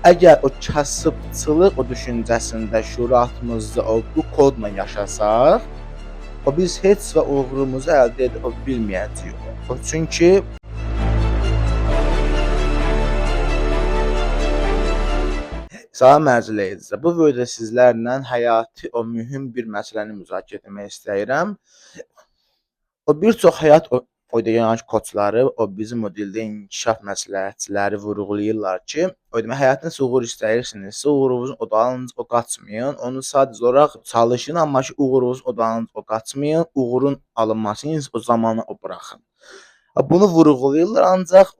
Əgər o kasıbçılıq o düşüncəsində şüuraltımızda bu kodla yaşasaq, biz heç və uğurumuzu əldə edə bilməyəcəyik. Çünki salam mərzuləyicilər. Bu videoda sizlərlə həyati mühüm bir məsələni müzakirə etmək istəyirəm. Bir çox həyat koçları, bizim dildə inkişaf məsləhətçiləri vurğulayırlar ki, həyatınızda uğur istəyirsinizsə, uğurunuzun odağınız qaçmayın. Onu sadəcə olaraq çalışın, amma ki, uğurunuzun odağınız qaçmayın. Uğurun alınmasını o zamana buraxın. Bunu vurğulayırlar, ancaq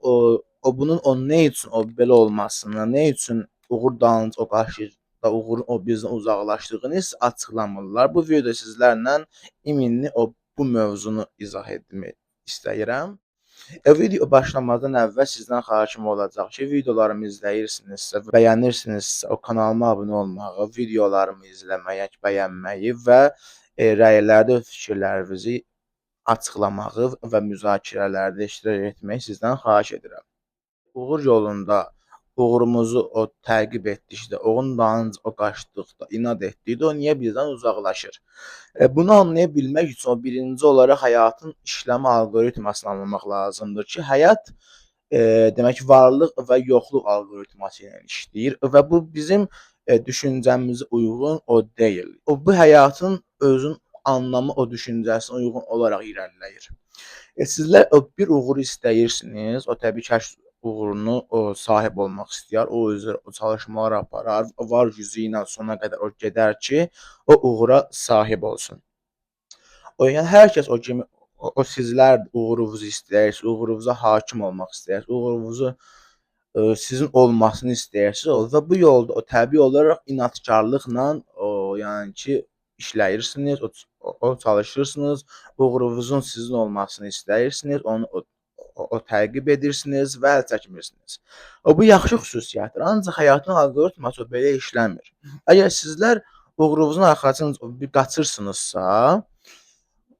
bunun nə üçün belə olmasını, nə üçün uğur dalınca qaçır, uğurun bizdən uzaqlaşdığını isə açıqlamırlar. Bu videoda sizlərlə iminli bu mövzunu izah etmək istəyirəm. Video başlamazdan əvvəl sizdən xahişim olacaq ki, videolarımı izləyirsinizsə, bəyənirsinizsə, kanalıma abunə olmağı, videolarımı izləməyi, bəyənməyi və rəylərdə öz fikirlərinizi açıqlamağı və müzakirələrdə iştirak etməyi sizdən xahiş edirəm. Uğur yolunda uğurumuzu təqib etdikdə, onun dalınca qaçdıqda, inad etdikdə o niyə bizdən uzaqlaşır? Bunu anlaya bilmək üçün birinci olaraq həyatın işləmə alqoritmasını anlamaq lazımdır ki, həyat demək varlıq və yoxluq alqoritması ilə işləyir və bu bizim düşüncəmizə uyğun deyil. Bu həyatın özün anlamı düşüncəsinə uyğun olaraq irəliləyir. Sizlər bir uğur istəyirsiniz, təbii ki, uğurunu sahib olmaq istəyər, özü çalışmalar aparar, var gücü ilə sona qədər gedər ki, o uğura sahib olsun. Yəni hər kəs kimi sizlər uğurunuzu istəyirsiniz, uğurunuza hakim olmaq istəyirsiniz, uğurunuzu sizin olmasını istəyirsiniz və bu yolda təbii olaraq inadkarlıqla yəni ki, işləyirsiniz, çalışırsınız, uğurunuzun sizin olmasını istəyirsiniz, onu təqib edirsiniz və əl çəkmirsiniz. Bu yaxşı xüsusiyyətdir, ancaq həyatın alqoritması belə işləmir. Əgər sizlər uğurunuzun arxasınca qaçırsınızsa,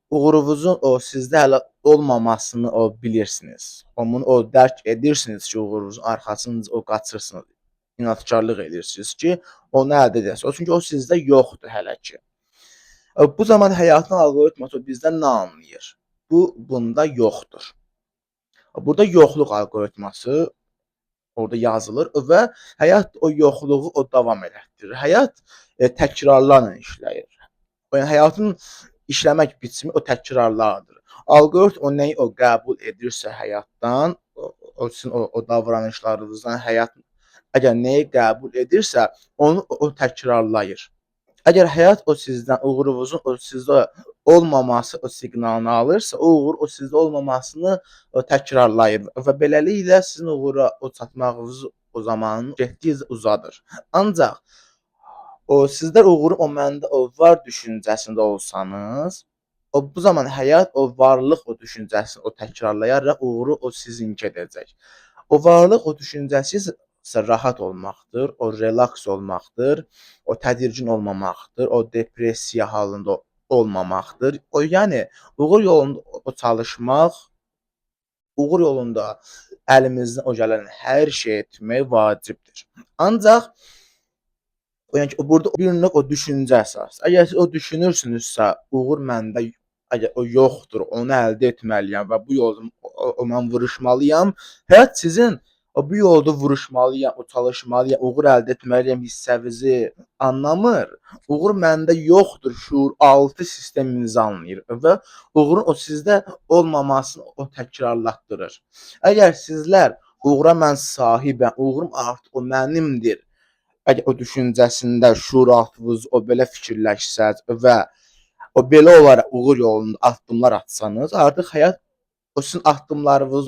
uğurunuzun sizdə hələ olmamasını bilirsiniz. Onu dərk edirsiniz ki, uğurunuzun arxasınca qaçırsınız. İnadkarlıq edirsiniz ki, onu əldə edəsiniz. Çünki o sizdə yoxdur hələ ki. Bu zaman həyatın alqoritması bizdən nə anlayır? Bunda yoxdur. Burada yoxluq alqoritması orada yazılır və həyat o yoxluğu davam elətdirir. Həyat təkrarlarla işləyir. Yəni həyatın işləmək biçimi təkrarlardır. Alqoritm nəyi qəbul edirsə həyatdan, sizin davranışlarınızdan həyat əgər nəyi qəbul edirsə, onu təkrarlayır. Əgər həyat sizdən uğurunuzun sizdə olmaması siqnalını alırsa, o uğur sizdə olmamasını təkrarlayır və beləliklə sizin uğura çatmağınız o zaman getdikcə uzadır. Ancaq sizlər uğurun məndə var düşüncəsində olsanız, bu zaman həyat varlıq düşüncəsini təkrarlayaraq uğuru sizinki edəcək. O varlıq düşüncəsi isə rahat olmaqdır, relaks olmaqdır, tədirgin olmamaqdır, depressiya halında olmamaqdır. Yəni uğur yolunda çalışmaq, uğur yolunda əlimizdən gələn hər şey etmək vacibdir. Ancaq burada bir növ düşüncə əsas. Əgər siz düşünürsünüzsə, uğur məndə yoxdur, onu əldə etməliyəm və bu yolda mən vuruşmalıyam. Həyat sizin bu yolda vuruşmalıyam, çalışmalıyam, uğur əldə etməliyəm hissənizi anlamır. Uğur məndə yoxdur, şuuraltı sisteminizi anlayır və uğurun sizdə olmamasını təkrarlatdırır. Əgər sizlər uğura mən sahibəm, uğurum artıq mənimdir, əgər düşüncəsində şuuraltınız belə fikirləşsəz və belə olaraq uğur yolunda addımlar atsanız, artıq həyat sizin addımlarınız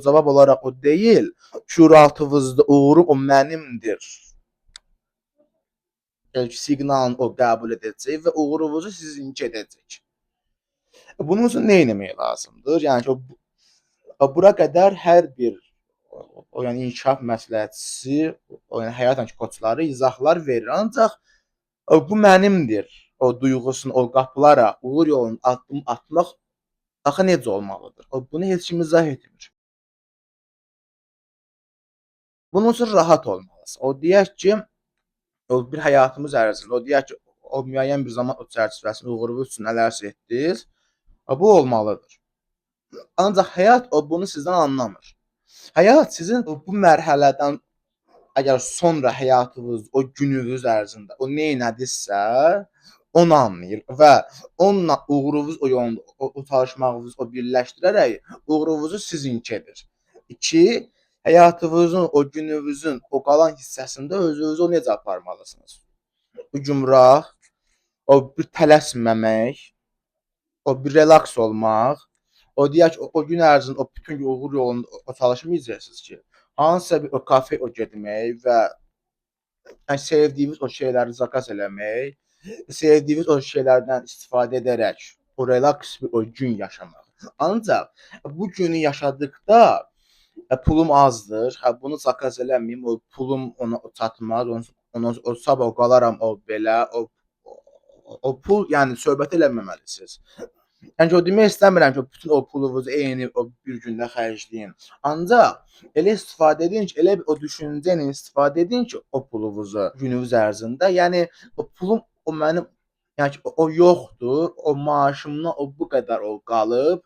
cavab olaraq deyil, şuuraltınızda uğurum mənimdir siqnalını qəbul edəcək və uğurunuzu sizinki edəcək. Bunun üçün nə etmək lazımdır? Yəni ki, bura qədər hər bir inkişaf məsləhətçisi, həyat koçları izahlar verir. Ancaq bu mənimdir duyğusunu qapılaraq uğur yolunda addım atmaq axı necə olmalıdır? Bunu heç kim izah etmir. Bunun üçün rahat olmalısınız. O deyək ki, o bir həyatımız ərzində, o deyək ki, o müəyyən bir zaman o çərçivəsində uğurunuz üçün nələrsə etdiniz, bu olmalıdır. Ancaq həyat o bunu sizdən anlamır. Həyat sizin bu mərhələdən əgər sonra həyatınız, o gününüz ərzində o neynədirsə, onu anlayır və onunla uğurunuz o yolunda, o çalışmağınızı o birləşdirərək uğurunuzu sizinki edir. 2. Həyatınızın, o gününüzün o qalan hissəsində özünüzü o necə aparmalısınız? Bu gümrah, o bir tələsməmək, o bir relaks olmaq, o deyək ki, o gün ərzində o bütün uğur yolunda o çalışmayacaqsınız ki, hansısa bir o kafe o getmək və yəni sevdiyiniz o şeyləri zakaz eləmək, sevdiyiniz o şeylərdən istifadə edərək o relaks bir o gün yaşamaq. Ancaq bu günü yaşadıqda pulum azdır, bunu zakaz eləməyim, o pulum ona çatmaz, o sabah qalaram o belə, o pul, yəni söhbət eləməməlisiniz. Yəni ki, o demək istəmirəm ki, bütün o pulunuzu eyni o bir gündə xərcləyin. Ancaq elə istifadə edin ki, elə bir o düşüncə ilə istifadə edin ki, o pulunuzu gününüz ərzində, yəni o pulum o mənim, yəni ki, o yoxdur, o maaşımdan o bu qədər o qalıb.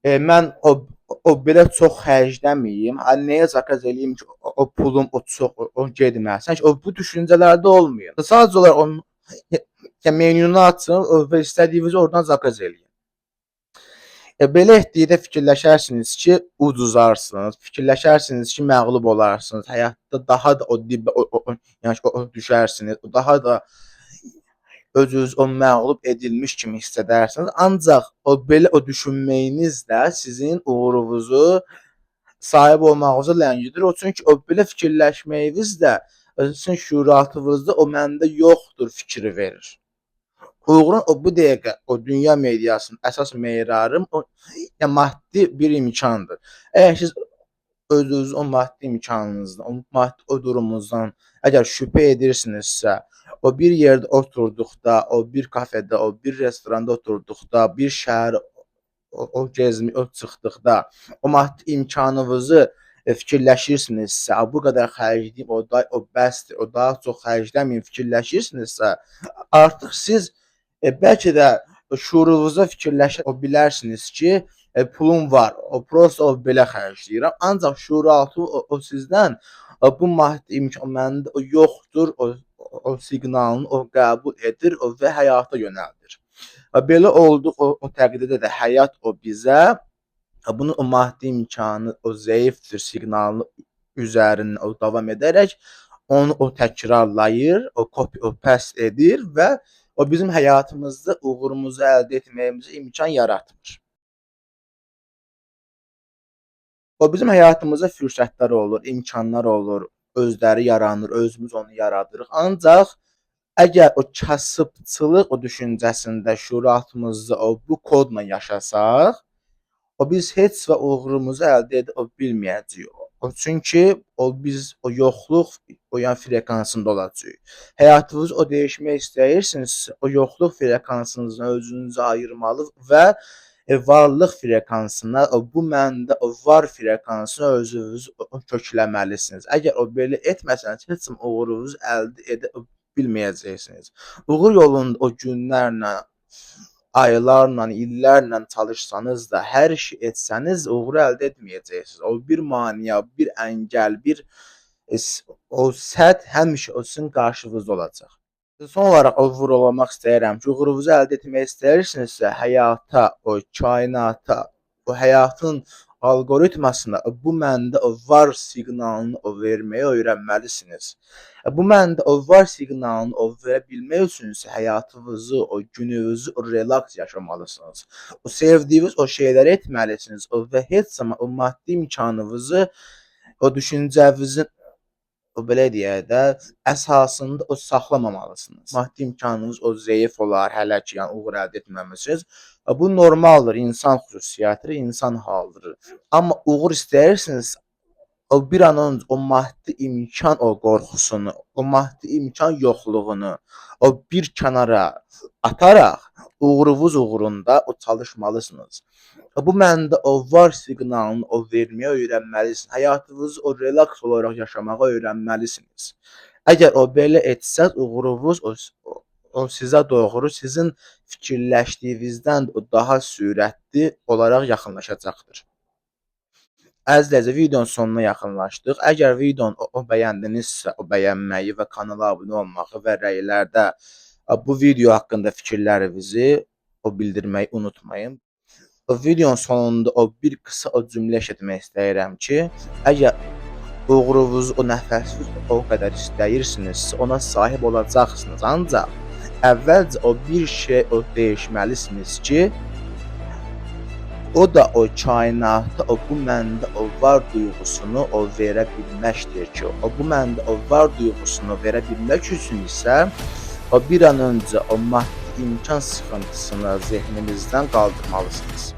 Mən o belə çox xərcləməyim, nəyə zakaz eləyim ki, o pulum o çox o getməsin. O bu düşüncələrdə olmayın. Sadəcə olaraq o menyunu açın və istədiyinizi oradan zakaz eləyin. Belə etdikdə fikirləşərsiniz ki, uduzarsınız, fikirləşərsiniz ki, məğlub olarsınız, həyatda daha da o dibə yəni ki, o düşərsiniz, daha da özünüz o məğlub edilmiş kimi hiss edərsiniz. Ancaq o belə o düşünməyiniz də sizin uğurunuzu, sahib olmağınızı ləngidir. O çünki o belə fikirləşməyiniz də sizin şüuraltınızda o məndə yoxdur fikri verir. Uğurun o bu dəqiqə o dünya mediasının əsas meyarı o maddi bir imkandır. Əgər siz özünüz o maddi imkanınızdan, o maddi o durumunuzdan əgər şübhə edirsinizsə, o bir yerdə oturduqda, o bir kafedə, o bir restoranda oturduqda, bir şəhər o gəzmə, o çıxdıqda, o maddi imkanınızı fikirləşirsinizsə, bu qədər xərcləyim, o bəsdir, o daha çox xərcləməyim fikirləşirsinizsə, artıq siz bəlkə də şuurunuzda fikirləşə bilərsiniz ki, pulum var, o prosta o belə xərcləyirəm. Ancaq şuuraltı o sizdən bu maddi imkan məndə o yoxdur, o siqnalını o qəbul edir və həyata yönəldir. Belə olduq o təqdirdə də həyat o bizə bunun o maddi imkanı o zəifdir siqnalını üzərindən o davam edərək onu o təkrarlayır, o copy o paste edir və o bizim həyatımızda uğurumuzu əldə etməyimizə imkan yaratmır. O bizim həyatımızda fürsətlər olur, imkanlar olur, özləri yaranır, özümüz onu yaradırıq. Ancaq əgər o kasıbçılıq o düşüncəsində şüuraltımızda o bu kodla yaşasaq, o biz heç və uğurumuzu əldə edə bilməyəcəyik. O çünki biz o yoxluq o yan frekansında olacağıq. Həyatınızı o dəyişmək istəyirsinizsə, o yoxluq frekansınızdan özünüzü ayırmalı və varlıq frekansına, bu məndə o var frekansına özünüzü kökləməlisiniz. Əgər o belə etməsəniz, heç kim uğurunuzu əldə edə bilməyəcəksiniz. Uğur yolunda o günlərlə, aylarla, illərlə çalışsanız da, hər işi etsəniz, uğuru əldə etməyəcəksiniz. O bir maneə, bir əngəl, bir o sədd həmişə o sizin qarşınızda olacaq. Son olaraq o vurğulamaq istəyirəm ki, uğurunuzu əldə etmək istəyirsinizsə, həyata, o kainata, o həyatın alqoritmasına bu məndə o var siqnalını o verməyə öyrənməlisiniz. Bu məndə o var siqnalını o verə bilmək üçünsə həyatınızı, o gününüzü o relaks yaşamalısınız. O sevdiyiniz o şeyləri etməlisiniz və heç zaman o maddi imkanınızı o düşüncənizin o belə deyək də, əsasında o saxlamamalısınız. Maddi imkanınız o zəif olar, hələ ki, yəni uğur əldə etməmisiniz. Bu normaldır, insan xüsusiyyətidir, insan halıdır. Amma uğur istəyirsiniz, o bir an öncə o maddi imkan o qorxusunu, o maddi imkan yoxluğunu o bir kənara ataraq uğrunuz uğrunda o çalışmalısınız. Bu məndə o var siqnalını o verməyə öyrənməlisiniz. Həyatınızı o relaks olaraq yaşamağa öyrənməlisiniz. Əgər o belə etsəz, uğurunuz o sizə doğru sizin fikirləşdiyinizdən daha sürətli olaraq yaxınlaşacaqdır. Əzizlər, videonun sonuna yaxınlaşdıq. Əgər videonu bəyəndinizsə, o bəyənməyi və kanala abunə olmağı və rəylərdə bu video haqqında fikirlərinizi bildirməyi unutmayın. Videonun sonunda bir qısa cümlə eşitmək istəyirəm ki, əgər uğurunuzu nəfəsiz o qədər istəyirsinizsə, ona sahib olacaqsınız. Ancaq əvvəlcə bir şey dəyişməlisiniz ki, o da o kainata bu məndə var duyğusunu verə bilməkdir ki, bu məndə var duyğusunu verə bilmək üçün isə bir an öncə maddi imkan sıxıntısını zehninizdən qaldırmalısınız.